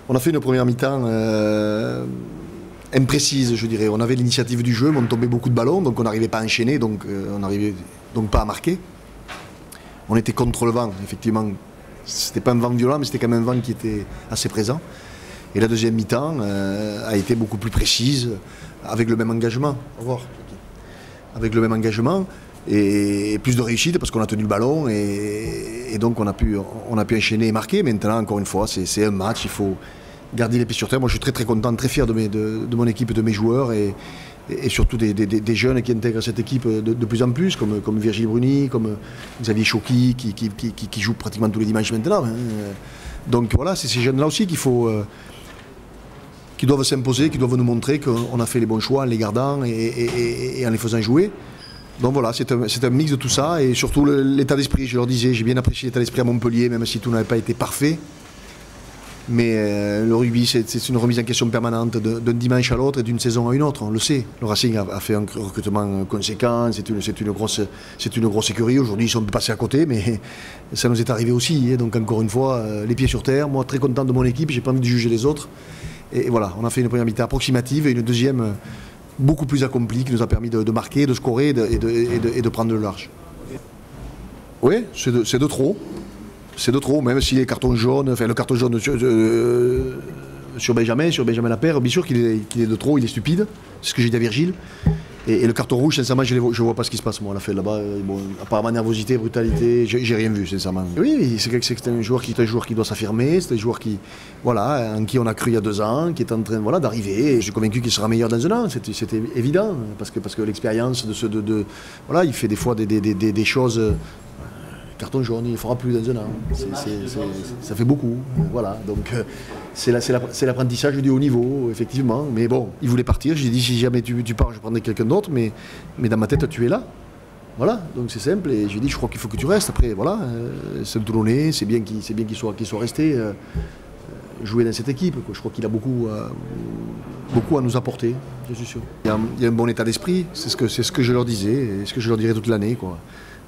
On a fait une première mi-temps imprécise, je dirais. On avait l'initiative du jeu, mais on tombait beaucoup de ballons, donc on n'arrivait pas à enchaîner, donc on n'arrivait donc pas à marquer. On était contre le vent, effectivement. C'était pas un vent violent, mais c'était quand même un vent qui était assez présent. Et la deuxième mi-temps a été beaucoup plus précise, avec le même engagement. Au revoir. Avec le même engagement et plus de réussite parce qu'on a tenu le ballon et donc on a pu enchaîner et marquer. Maintenant, encore une fois, c'est un match, il faut garder les pieds sur terre. Moi, je suis très très content, très fier de mon équipe, de mes joueurs et surtout des jeunes qui intègrent cette équipe de plus en plus, comme Virgile Bruni, comme Xavier Choqui, qui joue pratiquement tous les dimanches maintenant. Hein. Donc voilà, c'est ces jeunes-là aussi qu'il faut... qui doivent s'imposer, qui doivent nous montrer qu'on a fait les bons choix en les gardant et en les faisant jouer. Donc voilà, c'est un mix de tout ça et surtout l'état d'esprit. Je leur disais, j'ai bien apprécié l'état d'esprit à Montpellier, même si tout n'avait pas été parfait. Mais le rugby, c'est une remise en question permanente d'un dimanche à l'autre et d'une saison à une autre, on le sait. Le Racing a fait un recrutement conséquent, c'est une grosse écurie. Aujourd'hui, ils sont passés à côté, mais ça nous est arrivé aussi. Et donc encore une fois, les pieds sur terre. Moi, très content de mon équipe, j'ai pas envie de juger les autres. Et voilà, on a fait une première mi-temps approximative et une deuxième beaucoup plus accomplie qui nous a permis de marquer, de scorer et de prendre le large. Oui, c'est de trop. C'est de trop, même si les cartons jaunes, enfin le carton jaune sur Benjamin Lapère, bien sûr qu'il est de trop, il est stupide, c'est ce que j'ai dit à Virgile. Et le carton rouge, sincèrement, je ne vois pas ce qui se passe, moi, à la fin là-bas. Bon, apparemment, nervosité, brutalité, j'ai rien vu, sincèrement. Oui, c'est un joueur qui doit s'affirmer, c'est un joueur en qui on a cru il y a 2 ans, qui est en train d'arriver. Je suis convaincu qu'il sera meilleur dans un an, c'était évident, parce que l'expérience voilà, il fait des fois des choses. Carton jaune, il ne fera plus dans un an. Ça fait beaucoup. Voilà. Donc c'est l'apprentissage du haut niveau, effectivement. Mais bon, il voulait partir. J'ai dit si jamais tu pars, je prendrai quelqu'un d'autre. Mais dans ma tête, tu es là. Voilà. Donc c'est simple. Et j'ai dit, je crois qu'il faut que tu restes. Après, voilà. C'est le Toulonnais. C'est bien qu'il soit resté jouer dans cette équipe. Je crois qu'il a beaucoup à nous apporter, je suis sûr. Il y a un bon état d'esprit. C'est ce que je leur disais et ce que je leur dirai toute l'année.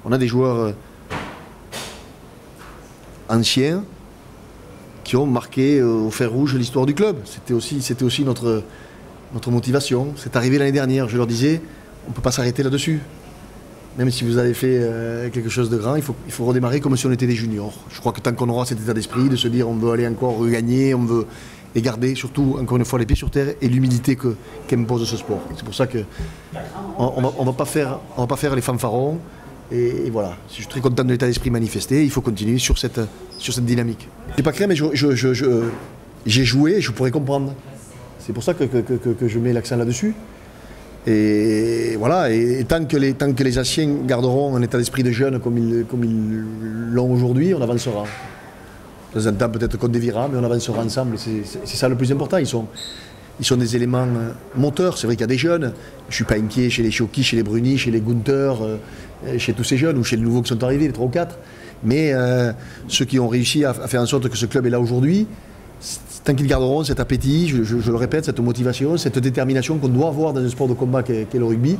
On a des joueurs anciens qui ont marqué au fer rouge l'histoire du club. C'était aussi notre motivation. C'est arrivé l'année dernière, je leur disais, on ne peut pas s'arrêter là-dessus. Même si vous avez fait quelque chose de grand, il faut redémarrer comme si on était des juniors. Je crois que tant qu'on aura cet état d'esprit de se dire on veut aller encore regagner, on veut et garder surtout, encore une fois, les pieds sur terre et l'humilité qu'impose ce sport. C'est pour ça qu'on ne va pas faire les fanfarons. Et voilà, je suis très content de l'état d'esprit manifesté, il faut continuer sur cette dynamique. Je n'ai pas créé, mais j'ai joué, je pourrais comprendre. C'est pour ça que je mets l'accent là-dessus. Et voilà, et tant que les anciens garderont un état d'esprit de jeunes comme ils l'ont aujourd'hui, on avancera. Dans un temps peut-être qu'on déviera, mais on avancera ensemble, c'est ça le plus important. Ils sont des éléments moteurs. C'est vrai qu'il y a des jeunes. Je ne suis pas inquiet chez les Choqui, chez les Bruni, chez les Gunther, chez tous ces jeunes ou chez les nouveaux qui sont arrivés, les 3 ou 4. Mais ceux qui ont réussi à faire en sorte que ce club est là aujourd'hui, tant qu'ils garderont cet appétit, je le répète, cette motivation, cette détermination qu'on doit avoir dans un sport de combat qu'est le rugby,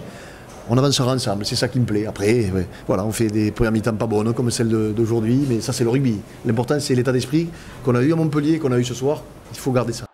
on avancera ensemble. C'est ça qui me plaît. Après, voilà, on fait des premières mi-temps pas bonnes comme celle d'aujourd'hui, mais ça c'est le rugby. L'important c'est l'état d'esprit qu'on a eu à Montpellier, qu'on a eu ce soir. Il faut garder ça.